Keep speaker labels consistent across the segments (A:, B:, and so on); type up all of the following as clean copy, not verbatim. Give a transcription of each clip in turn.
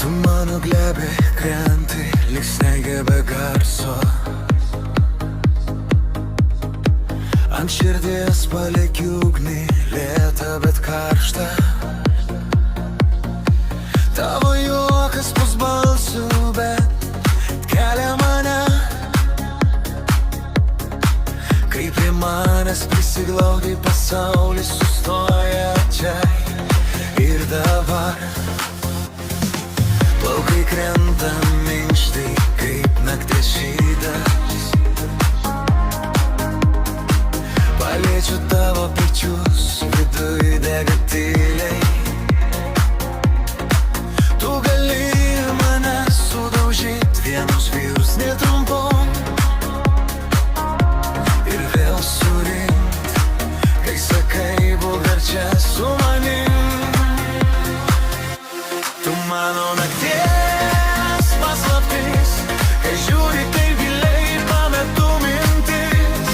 A: Tu mano glebė krenti, lyg snaigia be garso. Ant širdies palieki ugnį, lėtą bet karštą. Tavo juokas pusbalsiu, bet kelia mane. Kai prie manęs prisiglaudai, pasaulis sustoja čia ir dabar. Plaukai krenta minkštai, kaip nakties šydas. Paliečiu tavo pečius, viduj dega tyliai. Tu gali mane sudaužyt, vienus vyrus netrumpom ir vėl surinkt, kai sakai būk dar čia su manim. Tu mano nakties paslaptis, kai žiūri taip giliai, pametu mintis.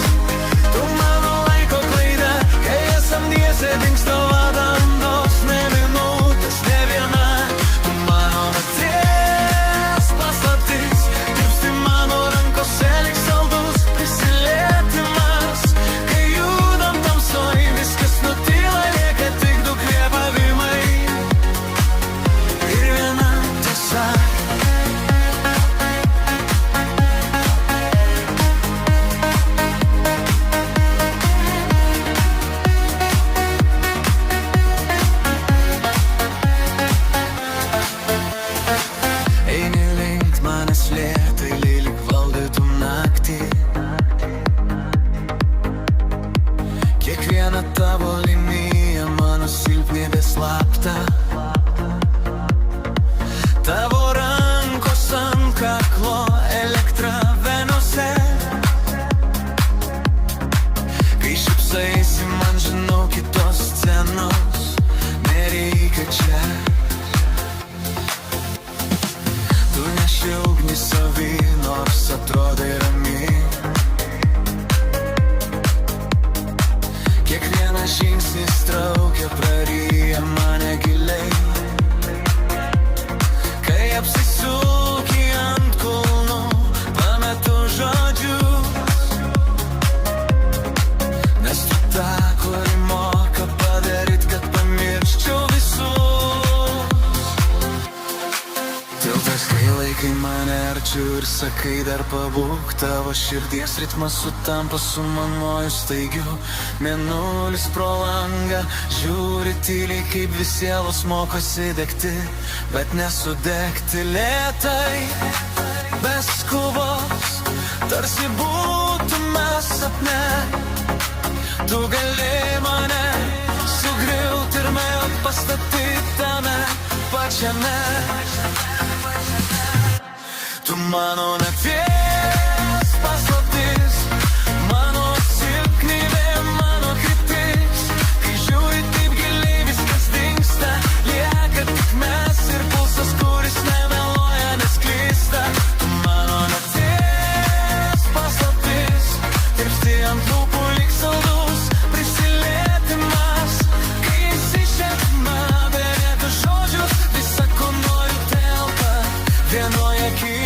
A: Tu mano laiko klaida, kai esam dviese, dingsta valandos, ne minutės, ne viena. Tu mano nakties paslaptis, tirpsti mano rankose lyg saldus prisilietimas. Kai judam tamsoj, viskas nutyla, lieka tik du kvėpavimai ir viena tiesa. Eini link manęs lėtai, lyg valdytum naktį. Kiekviena tavo linija mano silpnybė slapta. Tavo rankos ant kaklo, elektra venose. Kai šypsaisi man, žinau, kitos scenos nereikia čia. Tu neši ugnį savy, nors atrodai rami. Kiekvienas žingsnis traukia, praryja mane giliai. Kai apsisuki ant kulnų, pametu žodžius, nes tu ta, kuri moka padaryt, kad pamirščiau visus. Tiltas, kai laikai mane arčiau ir sakai dar pabūk. Tavo širdies ritmas sutampa su manuoju staigiu. Mėnulis pro langą žiūri tyliai, kaip vis sielos mokosi degti, bet nesudegti lėtai, be skubos, tarsi būtume sapne. Tu gali mane sugriūt ir vėl pastatyt tame pačiame. Tu mano nakties paslaptis, mano silpnybė, mano kryptis. Kai žiūri taip giliai, viskas dingsta, lieka tik mes ir pulsas, kuris nemeluoja, nesklysta. Tu mano nakties paslaptis, tirpsti ant lūpų lyg saldus prisilietimas. Kai įsišėpina belieka žodžius, visa, ko noriu, telpa vienoje akimirkoj.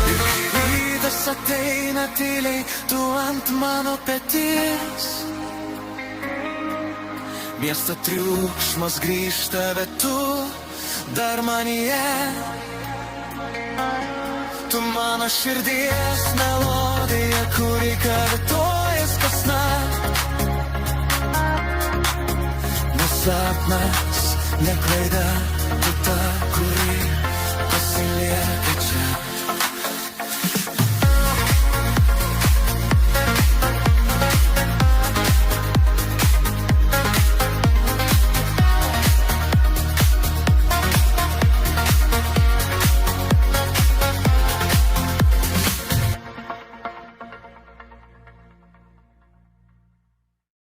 A: Ir kai rytas ateina tyliai, tu ant mano peties. Miesto triukšmas grįžta, bet tu dar manyje. Tu mano širdies melodija, kuri kartojas kasnakt. Ne sapnas, ne klaida,